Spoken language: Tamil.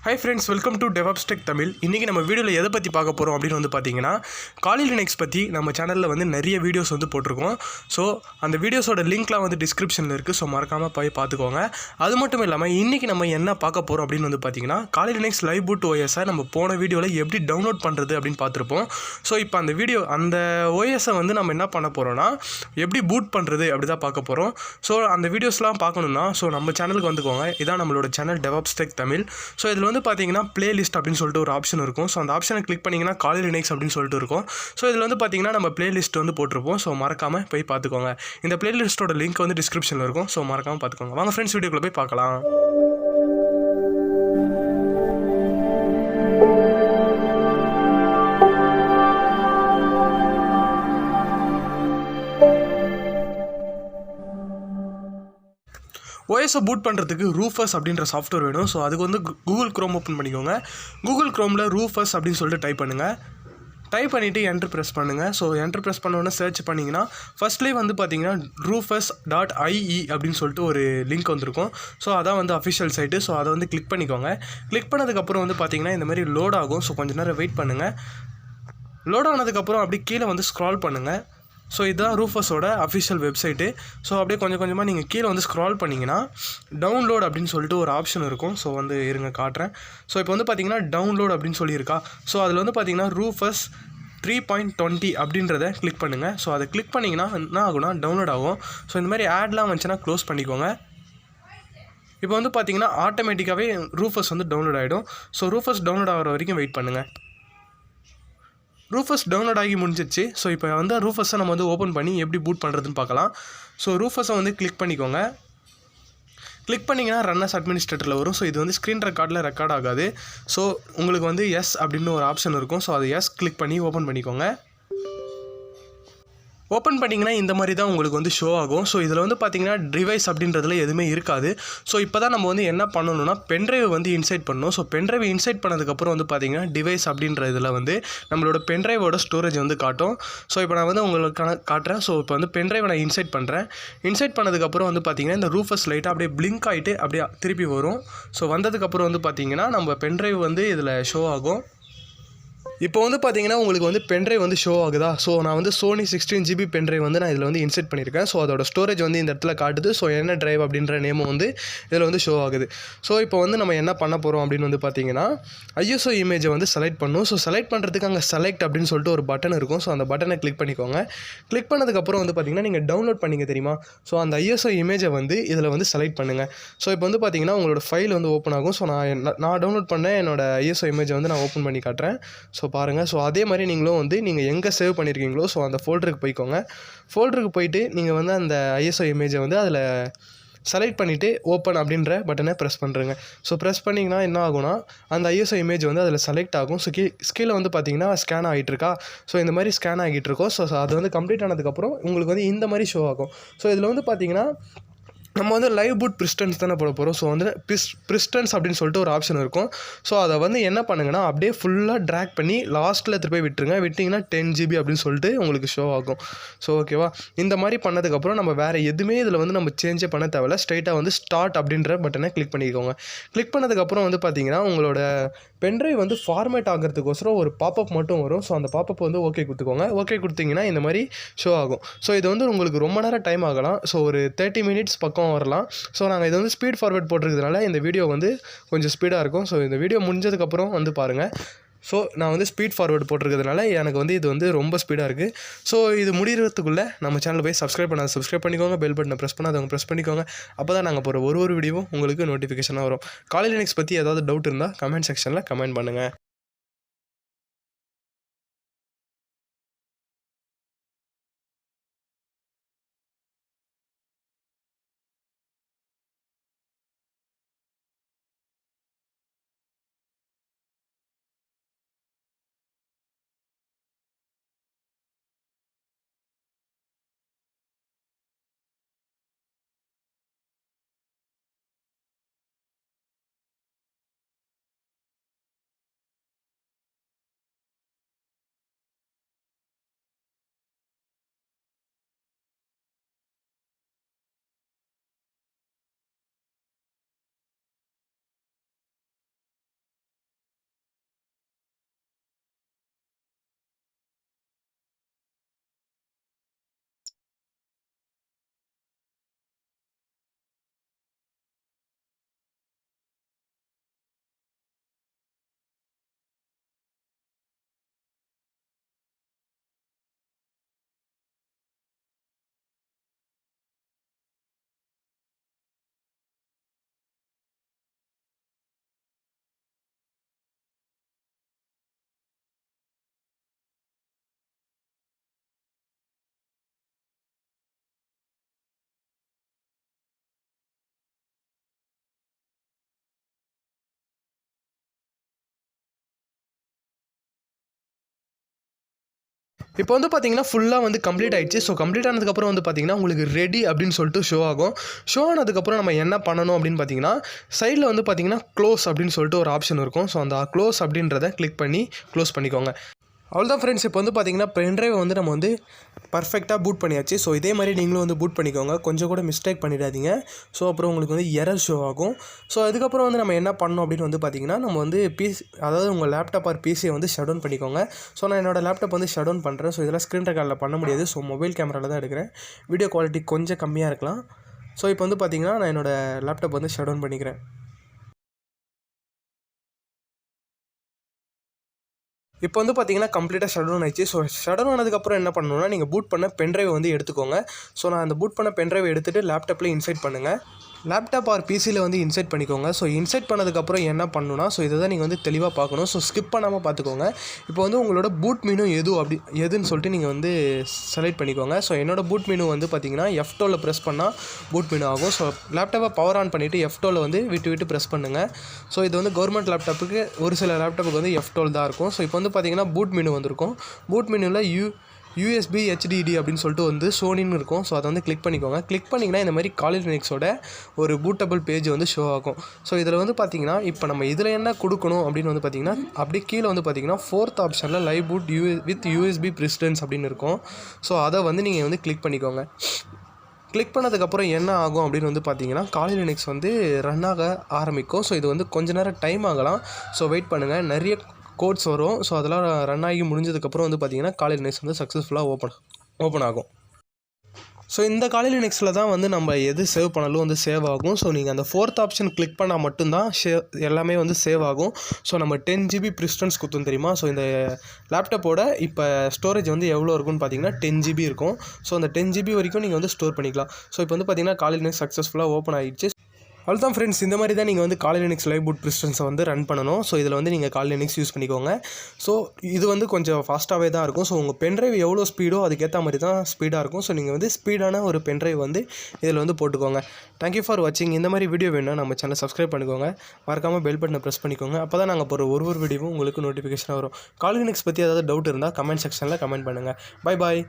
Hi friends, welcome to DevOps Tech Tamil. இன்னைக்கு நம்ம வீடியோல எதை பத்தி பார்க்க போறோம் அப்படினு வந்து பாத்தீங்கன்னா Kali Linux பத்தி நம்ம சேனல்ல வந்து நிறைய வீடியோஸ் வந்து போட்டுருக்கோம். சோ அந்த வீடியோஸோட லிங்க்லாம் வந்து டிஸ்கிரிப்ஷன்ல இருக்கு. சோ மறக்காம போய் பாத்துக்கோங்க. அது மட்டும் இல்லாம இன்னைக்கு நம்ம என்ன பார்க்க போறோம் அப்படினு வந்து பாத்தீங்கன்னா Kali Linux Live Boot OS நம்ம போன வீடியோல எப்படி டவுன்லோட் பண்றது அப்படினு பார்த்திருப்போம். சோ இப்போ அந்த OS வந்து நம்ம என்ன பண்ண போறோம்னா எப்படி பூட் பண்றது அப்படி தான் பார்க்க போறோம். சோ அந்த வீடியோஸ்லாம் பார்க்கணும்னா சோ நம்ம சேனலுக்கு வந்துக்கோங்க. இதான் நம்மளோட channel DevOps Tech Tamil. So இதுல வந்து பாத்தீங்கன்னா பிளேலிஸ்ட் அப்படினு சொல்லிட்டு ஒரு ஆப்ஷன் இருக்கும். சோ அந்த ஆப்ஷனை கிளிக் பண்ணீங்கன்னா Kali Linux அப்படினு சொல்லிட்டு இருக்கும். சோ இதுல வந்து பாத்தீங்கன்னா நம்ம பிளேலிஸ்ட் வந்து போட்டுருப்போம். சோ மறக்காம போய் பாத்துக்கோங்க. இந்த பிளேலிஸ்டோட லிங்க் வந்து டிஸ்கிரிப்ஷன்ல இருக்கும். சோ மறக்காம பாத்துக்கோங்க. வாங்க ஃப்ரெண்ட்ஸ் வீடியோக்குள்ள போய் பார்க்கலாம். OS பூட் பண்ணுறதுக்கு Rufus அப்படின்ற சாஃப்ட்வேர் வேணும். ஸோ அதுக்கு வந்து Google Chrome ஓப்பன் பண்ணிக்கோங்க. Google Chromeல Rufus அப்படின்னு சொல்லிட்டு டைப் பண்ணுங்கள். டைப் பண்ணிவிட்டு என்ட்ரு ப்ரெஸ் பண்ணுங்கள். ஸோ என்ட்ரு ப்ரெஸ் பண்ணோன்னே சர்ச் பண்ணிங்கன்னா ஃபஸ்ட்லேயே வந்து பார்த்தீங்கன்னா rufus.ie அப்படின்னு சொல்லிட்டு ஒரு லிங்க் வந்திருக்கும். ஸோ அதான் வந்து அஃபிஷியல் சைட்டு. ஸோ அதை வந்து கிளிக் பண்ணிக்கோங்க. கிளிக் பண்ணதுக்கப்புறம் வந்து பார்த்தீங்கன்னா இந்த மாதிரி லோட் ஆகும். ஸோ கொஞ்சம் நேரம் வெயிட் பண்ணுங்கள். லோட் ஆனதுக்கப்புறம் அப்படி கீழே வந்து ஸ்க்ரால் பண்ணுங்கள். ஸோ இதுதான் ரூஃபஸோட அஃபிஷியல் வெப்சைட்டு. ஸோ அப்படியே கொஞ்சம் கொஞ்சமாக நீங்கள் கீழே வந்து ஸ்க்ரால் பண்ணிங்கன்னா டவுன்லோட் அப்படின்னு சொல்லிட்டு ஒரு ஆப்ஷன் இருக்கும். ஸோ வந்து இருங்க காட்டுறேன். ஸோ இப்போ வந்து பார்த்தீங்கன்னா டவுன்லோட் அப்படின்னு சொல்லியிருக்கா. ஸோ அதில் வந்து பார்த்தீங்கன்னா Rufus 3.20 அப்படின்றத கிளிக் பண்ணுங்கள். ஸோ அதை கிளிக் பண்ணிங்கன்னா என்ன ஆகும்னா டவுன்லோட் ஆகும். ஸோ இந்த மாதிரி ஆட்லாம் வந்துச்சுன்னா க்ளோஸ் பண்ணிக்கோங்க. இப்போ வந்து பார்த்தீங்கன்னா ஆட்டோமேட்டிக்காகவே Rufus வந்து டவுன்லோட் ஆகிடும். ஸோ Rufus டவுன்லோட் ஆகிற வரைக்கும் வெயிட் பண்ணுங்கள். Rufus டவுன்லோட் ஆகி முடிஞ்சிச்சு. ஸோ இப்போ வந்து Rufusஸை நம்ம வந்து ஓப்பன் பண்ணி எப்படி பூட் பண்ணுறதுன்னு பார்க்கலாம். ஸோ Rufusஸை வந்து கிளிக் பண்ணிக்கோங்க. கிளிக் பண்ணிங்கன்னா ரன் அஸ் அட்மினிஸ்ட்ரேட்டரில் வரும். ஸோ இது வந்து ஸ்க்ரீன் ரெக்கார்டில் ரெக்கார்ட் ஆகாது. ஸோ உங்களுக்கு வந்து எஸ் அப்படின்னு ஒரு ஆப்ஷன் இருக்கும். ஸோ அதை எஸ் கிளிக் பண்ணி ஓப்பன் பண்ணிக்கோங்க. ஓப்பன் பண்ணிங்கன்னா இந்த மாதிரி தான் உங்களுக்கு வந்து ஷோ ஆகும். ஸோ இதில் வந்து பார்த்தீங்கன்னா டிவைஸ் அப்படின்றதுல எதுவுமே இருக்காது. ஸோ இப்போ தான் நம்ம வந்து என்ன பண்ணணும்னா பென்ட்ரைவ் வந்து இன்சைட் பண்ணணும். ஸோ பென்ட்ரைவ் இன்சைட் பண்ணதுக்கப்புறம் வந்து பார்த்தீங்கன்னா டிவைஸ் அப்படின்ற இதில் வந்து நம்மளோட பென்ட்ரைவோட ஸ்டோரேஜ் வந்து காட்டும். ஸோ இப்போ நான் வந்து உங்களுக்கு காட்டுறேன். ஸோ இப்போ வந்து பென்ட்ரைவை நான் இன்சைட் பண்ணுறேன். இன்சைட் பண்ணதுக்கப்புறம் வந்து பார்த்தீங்கன்னா இந்த Rufus லைட்டாக அப்படியே பிளிங்க் ஆகிட்டு அப்படியே திருப்பி வரும். ஸோ வந்ததுக்கப்புறம் வந்து பார்த்தீங்கன்னா நம்ம பென்ட்ரைவ் வந்து இதில் ஷோ ஆகும். இப்போ வந்து பார்த்தீங்கன்னா உங்களுக்கு வந்து பென்ட்ரைவ் வந்து ஷோ ஆகுதா. ஸோ நான் வந்து Sony 16GB பென்ட்ரைவ் வந்து நான் இதில் வந்து இன்செர்ட் பண்ணியிருக்கேன். ஸோ அதோட ஸ்டோரேஜ் வந்து இந்த இடத்துல காட்டுது. ஸோ என்ன டிரைவ் அப்படின்ற நேமும் வந்து இதில் வந்து ஷோ ஆகுது. ஸோ இப்போ வந்து நம்ம என்ன பண்ண போகிறோம் அப்படின்னு வந்து பார்த்தீங்கன்னா ISO இமேஜை வந்து செலக்ட் பண்ணணும். ஸோ செலக்ட் பண்ணுறதுக்கு அங்கே செலக்ட் அப்படின்னு சொல்லிட்டு ஒரு பட்டன் இருக்கும். ஸோ அந்த பட்டனை கிளிக் பண்ணிக்கோங்க. கிளிக் பண்ணதுக்கப்புறம் வந்து பார்த்தீங்கன்னா நீங்கள் டவுன்லோட் பண்ணிங்க தெரியுமா. ஸோ அந்த ISO இமேஜை வந்து இதில் வந்து செலக்ட் பண்ணுங்கள். ஸோ இப்போ வந்து பார்த்தீங்கன்னா உங்களோட ஃபைல் வந்து ஓப்பன் ஆகும். ஸோ நான் டவுன்லோட் பண்ண என்னோட ISO இமேஜை வந்து நான் ஓப்பன் பண்ணி காட்டுறேன். ஸோ பாருங்கள். ஸோ அதே மாதிரி நீங்களும் வந்து நீங்கள் எங்கே சேவ் பண்ணியிருக்கீங்களோ ஸோ அந்த ஃபோல்டருக்கு போய்க்கோங்க. ஃபோல்டருக்கு போயிட்டு நீங்கள் வந்து அந்த ISO இமேஜை வந்து அதில் செலக்ட் பண்ணிவிட்டு ஓப்பன் அப்படின்ற பட்டனை ப்ரெஸ் பண்ணுறேங்க. ஸோ ப்ரெஸ் பண்ணிங்கன்னா என்ன ஆகும்னா அந்த ISO இமேஜ் வந்து அதில் செலக்ட் ஆகும். ஸோ கீழே வந்து பார்த்தீங்கன்னா ஸ்கேன் ஆகிட்டுருக்கா. ஸோ இந்த மாதிரி ஸ்கேன் ஆகிட்டு இருக்கோம். ஸோ அது வந்து கம்ப்ளீட் ஆனதுக்கப்புறம் உங்களுக்கு வந்து இந்த மாதிரி ஷோ ஆகும். ஸோ இதில் வந்து பார்த்தீங்கன்னா நம்ம வந்து லைவ் பூட் பிரிஸ்டன்ஸ் தானே போட போகிறோம். ஸோ வந்து பிரிஸ்டன்ஸ் அப்படின்னு சொல்லிட்டு ஒரு ஆப்ஷன் இருக்கும். ஸோ அதை வந்து என்ன பண்ணுங்கன்னா அப்படியே ஃபுல்லாக ட்ராக் பண்ணி லாஸ்ட்டில் திருப்பி விட்டுருங்க. விட்டிங்கன்னா 10GB அப்படின்னு சொல்லிட்டு உங்களுக்கு ஷோ ஆகும். ஸோ ஓகேவா. இந்த மாதிரி பண்ணதுக்கப்புறம் நம்ம வேறு எதுவுமே இதில் வந்து நம்ம சேஞ்சே பண்ண தேவையில்ல. ஸ்ட்ரைட்டாக வந்து ஸ்டார்ட் அப்படின்ற பட்டனை கிளிக் பண்ணிக்கோங்க. கிளிக் பண்ணதுக்கப்புறம் வந்து பார்த்தீங்கன்னா உங்களோட பென்ட்ரைவ் வந்து ஃபார்மேட் ஆகிறதுக்கோசரம் ஒரு பாப்பப் மட்டும் வரும். ஸோ அந்த பாப்பப் வந்து ஓகே கொடுத்துக்கோங்க. ஓகே கொடுத்தீங்கன்னா இந்த மாதிரி ஷோ ஆகும். ஸோ இது வந்து உங்களுக்கு ரொம்ப நேரம் டைம் ஆகலாம். ஸோ ஒரு 30 மினிட்ஸ் பக்கம் வரலாம். ஸோ நாங்கள் இது வந்து ஸ்பீட் ஃபார்வர்ட் போட்டிருக்கிறதுனால இந்த வீடியோ வந்து கொஞ்சம் ஸ்பீடாக இருக்கும். ஸோ இந்த வீடியோ முடிஞ்சதுக்கப்புறம் வந்து பாருங்கள். ஸோ நான் வந்து ஸ்பீட் ஃபார்வர்டு போட்டிருக்கிறதுனால எனக்கு வந்து இது வந்து ரொம்ப ஸ்பீடாக இருக்குது. ஸோ இது முடிகிறதுக்குள்ளே நம்ம சேனல் போய் சப்ஸ்கிரைப் பண்ணிக்கோங்க. பெல் பட்டனை ப்ரெஸ் பண்ணாதவங்க ப்ரெஸ் பண்ணிக்கோங்க. அப்போ தான் நாங்கள் போகிற ஒரு வீடியோவும் உங்களுக்கு நோட்டிஃபிகேஷனாக வரும். Kali Linux பற்றி ஏதாவது டவுட் இருந்தால் கமெண்ட் செக்ஷனில் கமெண்ட் பண்ணுங்கள். இப்போ வந்து பார்த்தீங்கன்னா ஃபுல்லாக வந்து கம்ப்ளீட் ஆயிடுச்சு. ஸோ கம்ப்ளீட் ஆனதுக்கப்புறம் வந்து பார்த்தீங்கன்னா உங்களுக்கு ரெடி அப்படின்னு சொல்லிட்டு ஷோ ஆகும். ஷோ ஆனதுக்கப்புறம் நம்ம என்ன பண்ணணும் அப்படின்னு பார்த்தீங்கன்னா சைடில் வந்து பார்த்தீங்கன்னா க்ளோஸ் அப்படின்னு சொல்லிட்டு ஒரு ஆப்ஷன் இருக்கும். ஸோ அந்த க்ளோஸ் அப்படின்றத கிளிக் பண்ணி க்ளோஸ் பண்ணிக்கோங்க. அவ்வளோதான் ஃப்ரெண்ட்ஸ். இப்போ வந்து பார்த்தீங்கன்னா பென்ட்ரைவை வந்து நம்ம வந்து பர்ஃபெக்டாக பூட் பண்ணியாச்சு. ஸோ இதே மாதிரி நீங்களும் வந்து பூட் பண்ணிக்கோங்க. கொஞ்சம் கூட மிஸ்டேக் பண்ணிடாதீங்க. ஸோ அப்புறம் உங்களுக்கு வந்து எரர் ஷோ ஆகும். ஸோ அதுக்கப்புறம் வந்து நம்ம என்ன பண்ணணும் அப்படின்னு வந்து பார்த்தீங்கன்னா நம்ம வந்து அதாவது உங்கள் லேப்டாப் ஆர் பிசியை வந்து ஷட் டவுன் பண்ணிக்கோங்க. ஸோ நான் என்னோடய லேப்டாப் வந்து ஷட் டவுன் பண்ணுறேன். ஸோ இதெல்லாம் ஸ்க்ரீன் ரெக்கார்டில் பண்ண முடியாது. ஸோ மொபைல் கேமராவில் தான் எடுக்கிறேன். வீடியோ குவாலிட்டி கொஞ்சம் கம்மியாக இருக்கலாம். ஸோ இப்போ வந்து பார்த்தீங்கன்னா நான் என்னோடய லேப்டாப் வந்து ஷட் டவுன் பண்ணிக்கிறேன். இப்போ வந்து பார்த்தீங்கன்னா கம்ப்ளீட்டாக ஷட் டவுன் ஆயிடுச்சு. ஸோ ஷட் டவுன் ஆனதுக்கப்புறம் என்ன பண்ணணும்னா நீங்கள் பூட் பண்ண பென்ட்ரைவை வந்து எடுத்துக்கோங்க. ஸோ நான் அந்த பூட் பண்ண பென்ட்ரைவை எடுத்துகிட்டு லேப்டாப்பில் இன்சைட் பண்ணுங்கள். லேப்டாப் ஆர் பிசியில் வந்து இன்சைட் பண்ணிக்கோங்க. ஸோ இன்சைட் பண்ணதுக்கப்புறம் என்ன பண்ணணும்னா ஸோ இதை தான் நீங்கள் வந்து தெளிவாக பார்க்கணும். ஸோ ஸ்கிப் பண்ணாமல் பார்த்துக்கோங்க. இப்போ வந்து உங்களோட பூட் மெனு எதுன்னு சொல்லிட்டு நீங்கள் வந்து செலக்ட் பண்ணிக்கோங்க. ஸோ என்னோடய பூட் மெனு வந்து பார்த்தீங்கன்னா F12 ப்ரெஸ் பண்ணால் பூட் மெனு ஆகும். ஸோ லேப்டாப்பை பவர் ஆன் பண்ணிவிட்டு F12 வந்து விட்டு ப்ரெஸ் பண்ணுங்கள். ஸோ இது வந்து கவர்மெண்ட் லேப்டாப்புக்கு ஒரு சில லேப்டாப்புக்கு வந்து F12 தான் இருக்கும். ஸோ இப்போ வந்து பார்த்தீங்கன்னா பூட் மெனு வந்திருக்கும். பூட் மெனுவில் USB HDD அப்படின்னு சொல்லிட்டு வந்து சோனின்னு இருக்கும். ஸோ அதை வந்து கிளிக் பண்ணிக்கோங்க. கிளிக் பண்ணிங்கன்னா இந்த மாதிரி காலேஜ் லினக்ஸோட ஒரு பூட்டபிள் பேஜ் வந்து ஷோ ஆகும். ஸோ இதில் வந்து பார்த்தீங்கன்னா இப்போ நம்ம இதில் என்ன கொடுக்கணும் அப்படின்னு வந்து பார்த்தீங்கன்னா அப்படியே கீழே வந்து பார்த்தீங்கன்னா 4th ஆப்ஷனில் live boot with USB precedence அப்படின்னு இருக்கும். ஸோ அதை வந்து நீங்கள் வந்து கிளிக் பண்ணிக்கோங்க. கிளிக் பண்ணதுக்கப்புறம் என்ன ஆகும் அப்படின்னு வந்து பார்த்தீங்கன்னா காலேஜ் லினக்ஸ் வந்து ரன் ஆக ஆரம்பிக்கும். ஸோ இது வந்து கொஞ்ச நேரம் டைம் ஆகலாம். ஸோ வெயிட் பண்ணுங்கள். நிறைய கோட்ஸ் வரும். ஸோ அதெல்லாம் ரன் ஆகி முடிஞ்சதுக்கப்புறம் வந்து பார்த்தீங்கன்னா காலேஜ் லினக்ஸ் வந்து சக்ஸஸ்ஃபுல்லாக ஓப்பன் ஆகும். ஸோ இந்த காலேஜ் லினக்ஸில் தான் வந்து நம்ம எது சேவ் பண்ணாலும் வந்து சேவ் ஆகும். ஸோ நீங்கள் அந்த 4th ஆப்ஷன் கிளிக் பண்ணால் மட்டும்தான் எல்லாமே வந்து சேவ் ஆகும். ஸோ நம்ம 10 GB ப்ரிஸ்டன்ஸ் கொடுத்தோம் தெரியுமா? ஸோ இந்த லேப்டாப்போட இப்போ ஸ்டோரேஜ் வந்து எவ்வளோ இருக்குன்னு பார்த்தீங்கன்னா 10 GB இருக்கும். ஸோ அந்த 10 GB வரைக்கும் நீங்கள் வந்து ஸ்டோர் பண்ணிக்கலாம். ஸோ இப்போ வந்து பார்த்தீங்கன்னா காலேஜ் லினக்ஸ் சக்ஸஸ்ஃபுல்லாக ஓப்பன் ஆகிடுச்சு. அவ்வளோதான் ஃப்ரெண்ட்ஸ். இந்த மாதிரி தான் நீங்கள் வந்து காலேஜ் லினக்ஸ் லைவ் பூட் ப்ரிஸ்டன்ஸை வந்து ரன் பண்ணணும். ஸோ இதில் வந்து நீங்கள் காலேஜ் லினக்ஸ் யூஸ் பண்ணிக்கோங்க. ஸோ இது வந்து கொஞ்சம் ஃபாஸ்ட்டாகவே தான் இருக்கும். ஸோ உங்கள் பென்ட்ரைவ் எவ்வளோ ஸ்பீடோ அதுக்கேற்ற மாதிரி தான் ஸ்பீடாக இருக்கும். ஸோ நீங்கள் வந்து ஸ்பீடான ஒரு பென்ட்ரைவ் வந்து இதில் வந்து போட்டுக்கோங்க. தேங்க்யூ ஃபார் வாட்சிங். இந்த மாதிரி வீடியோ வேணும்னா நம்ம சேனல் சப்ஸ்கிரைப் பண்ணிக்கோங்க. மறக்காமல் பெல் பட்டனை ப்ரெஸ் பண்ணிக்கோங்க. அப்போ தான் நாங்கள் போகிற ஒரு வீடியோவும் உங்களுக்கு நோட்டிஃபிகேஷனாக வரும். காலேஜ் லினக்ஸ் பற்றி ஏதாவது டவுட் இருந்தால் கமெண்ட் செக்ஷனில் கமெண்ட் பண்ணுங்கள். Bye bye.